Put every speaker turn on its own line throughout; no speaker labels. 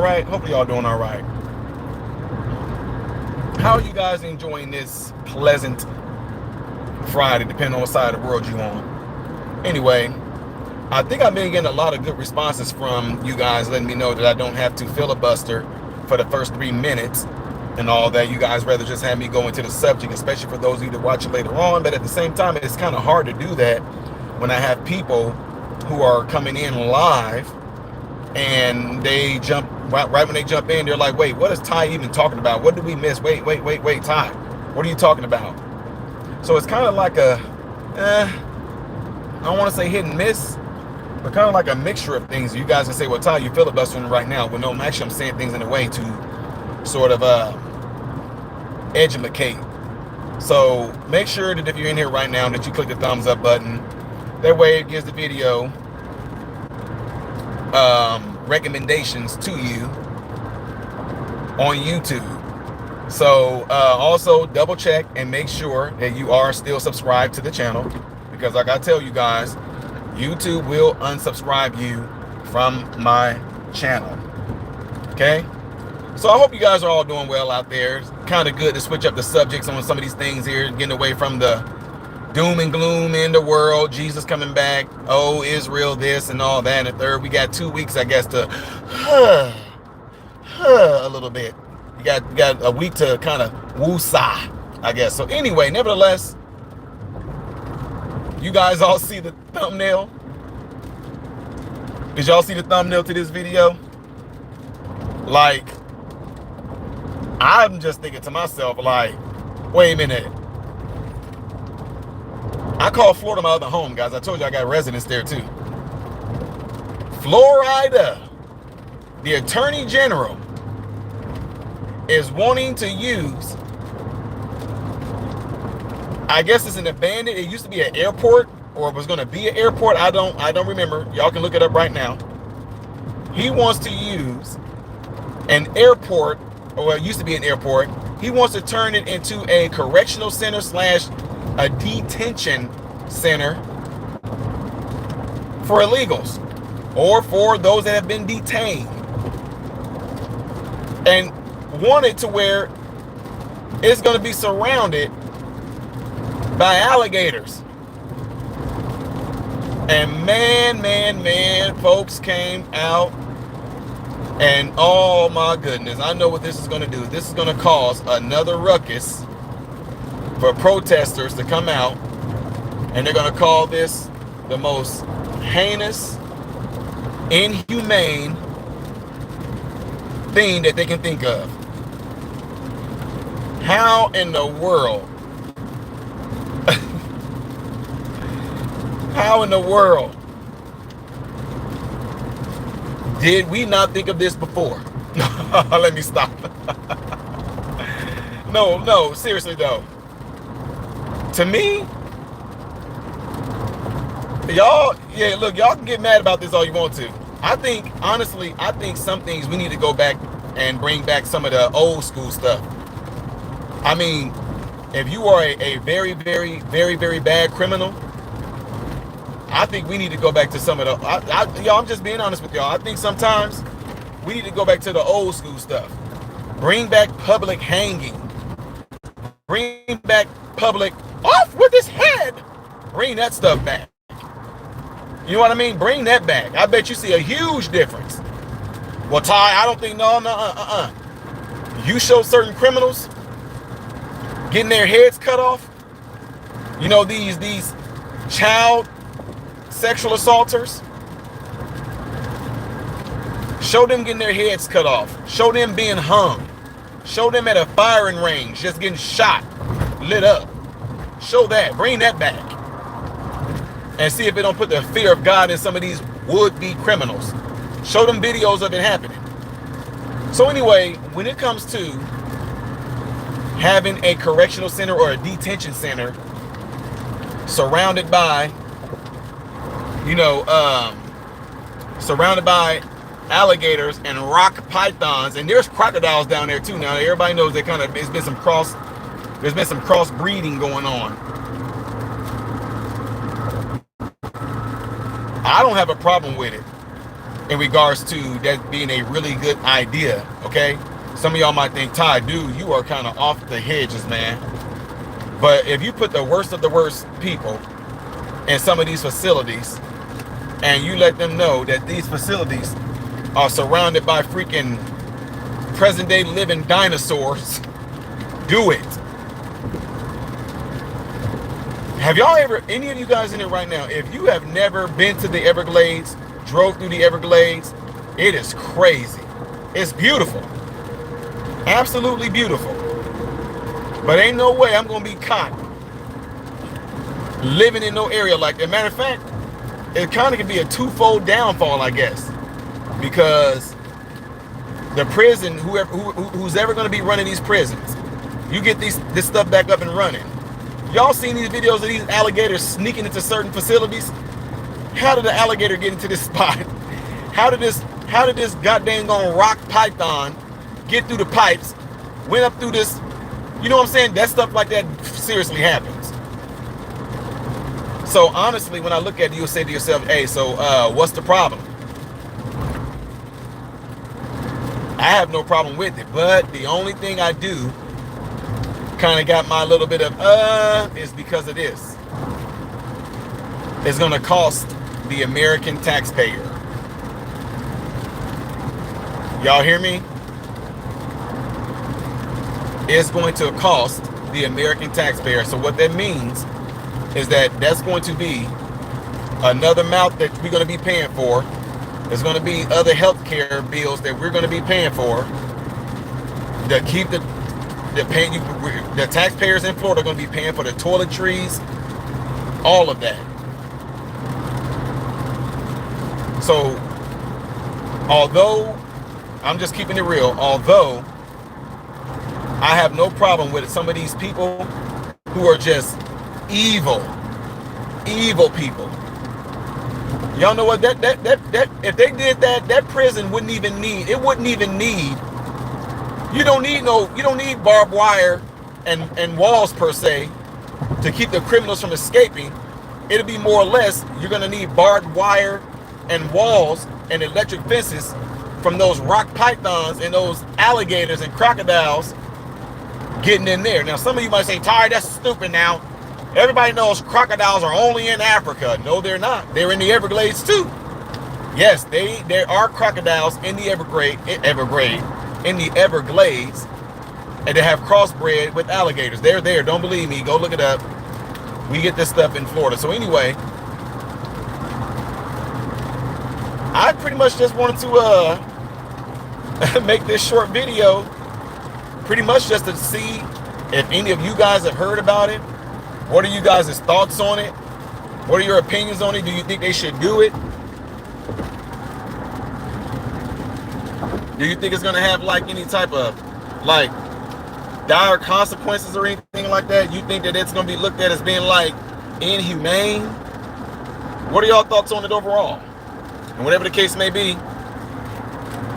right? Hopefully y'all doing all right. How are you guys enjoying this pleasant Friday, depending on what side of the world you're on? Anyway, I think I've been getting a lot of good responses from you guys letting me know that I don't have to filibuster for the first 3 minutes and all that. You guys rather just have me go into the subject, especially for those of you that watch it later on. But at the same time, it's kind of hard to do that when I have people who are coming in live and they jump right when they jump in, they're like, wait, what is Ty even talking about? What did we miss? Wait, Ty, what are you talking about? So it's kind of like a I don't want to say hit and miss, but kind of like a mixture of things. You guys can say, well, Ty, you filibustering right now. Well, no, actually I'm saying things in a way to sort of educate. So make sure that if you're in here right now that you click the thumbs up button. That way it gives the video recommendations to you on YouTube. So also double check and make sure that you are still subscribed to the channel, because like I tell you guys, YouTube will unsubscribe you from my channel. Okay, so I hope you guys are all doing well out there. It's kind of good to switch up the subjects on some of these things here, getting away from the doom and gloom in the world, Jesus coming back, oh, Israel this and all that and the third. We got 2 weeks, I guess, to a little bit. You got a week to kind of woo-sah, I guess. So anyway, nevertheless, you guys all see the thumbnail? Did y'all see the thumbnail to this video? Like, I'm just thinking to myself, like, wait a minute. I call Florida my other home, guys. I told you I got residents there too. Florida, the Attorney General is wanting to use, I guess it's an abandoned, it used to be an airport, or it was going to be an airport. I don't remember. Y'all can look it up right now. He wants to use an airport, or it used to be an airport. He wants to turn it into a correctional center slash a detention center for illegals or for those that have been detained, and want it to where it's going to be surrounded by alligators. And man, folks came out and oh my goodness, I know what this is going to do. This is going to cause another ruckus for protesters to come out, and they're going to call this the most heinous, inhumane thing that they can think of. How in the world? How in the world did we not think of this before? Let me stop. No, seriously though. To me, y'all can get mad about this all you want to. Honestly, I think some things we need to go back and bring back some of the old school stuff. I mean, if you are a very, very, very, very bad criminal, I think we need to go back to some of the, y'all, I'm just being honest with y'all. I think sometimes we need to go back to the old school stuff. Bring back public hanging. Bring back public off with his head. Bring that stuff back. You know what I mean? Bring that back. I bet you see a huge difference. Well, Ty, I don't think, no. You show certain criminals getting their heads cut off. You know, these child sexual assaulters. Show them getting their heads cut off. Show them being hung. Show them at a firing range, just getting shot, lit up. Show that. Bring that back. And see if it don't put the fear of God in some of these would-be criminals. Show them videos of it happening. So anyway, when it comes to having a correctional center or a detention center surrounded by, surrounded by alligators and rock pythons, and there's crocodiles down there too. Now everybody knows that there's been some cross breeding going on. I don't have a problem with it. in regards to that being a really good idea, okay? Some of y'all might think, Ty, dude, you are kind of off the hedges, man. But if you put the worst of the worst people in some of these facilities and you let them know that these facilities are surrounded by freaking present day living dinosaurs, do it. Have y'all ever, any of you guys in it right now, if you have never been to the Everglades, drove through the Everglades, it is crazy. It's beautiful. Absolutely beautiful. But ain't no way I'm going to be caught living in no area like that. Matter of fact, it kind of can be a twofold downfall, I guess. Because the prison, who's ever going to be running these prisons, you get this stuff back up and running. Y'all seen these videos of these alligators sneaking into certain facilities? How did the alligator get into this spot? How did this goddamn rock python get through the pipes, went up through this? You know what I'm saying? That stuff like that seriously happens. So honestly, when I look at it, you'll say to yourself, hey, so what's the problem? I have no problem with it, but the only thing I do kind of got my little bit of is because of this. It's going to cost the American taxpayer. Y'all hear me? It's going to cost the American taxpayer. So what that means is that that's going to be another mouth that we're going to be paying for. There's going to be other health care bills that we're going to be paying for to keep the taxpayers in Florida are going to be paying for the toiletries, all of that. So, although I'm just keeping it real, although I have no problem with some of these people who are just evil people. Y'all know what? That if they did that, that prison wouldn't even need. You don't need barbed wire and walls per se to keep the criminals from escaping. It'll be more or less you're gonna need barbed wire and walls and electric fences from those rock pythons and those alligators and crocodiles getting in there. Now some of you might say, Ty, that's stupid now. Everybody knows crocodiles are only in Africa. No, they're not. They're in the Everglades too. Yes, there are crocodiles in the Everglades, and they have crossbred with alligators. They're there. Don't believe me? Go look it up. We get this stuff in Florida. So anyway, I pretty much just wanted to make this short video, pretty much just to see if any of you guys have heard about it. What are you guys' thoughts on it? What are your opinions on it? Do you think they should do it? Do you think it's going to have like any type of like dire consequences or anything like that? You think that it's going to be looked at as being like inhumane? What are y'all thoughts on it overall? And whatever the case may be,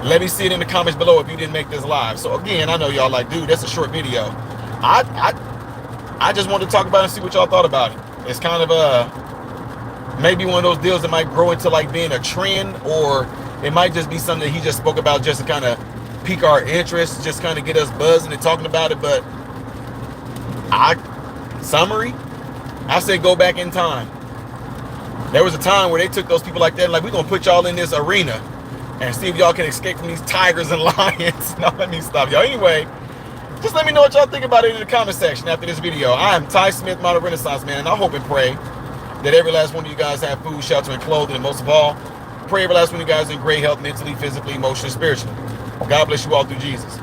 let me see it in the comments below if you didn't make this live. So again, I know y'all like, dude, that's a short video. I just wanted to talk about it and see what y'all thought about it. It's kind of maybe one of those deals that might grow into like being a trend, or it might just be something that he just spoke about just to kind of pique our interest, just kind of get us buzzing and talking about it. But summary, I say go back in time. There was a time where they took those people like that and like, we're going to put y'all in this arena and see if y'all can escape from these tigers and lions. No, let me stop y'all. Anyway, just let me know what y'all think about it in the comment section after this video. I am Ty Smith, Modern Renaissance Man, and I hope and pray that every last one of you guys have food, shelter, and clothing, and most of all, pray every last one of you guys in great health, mentally, physically, emotionally, spiritually. God bless you all through Jesus.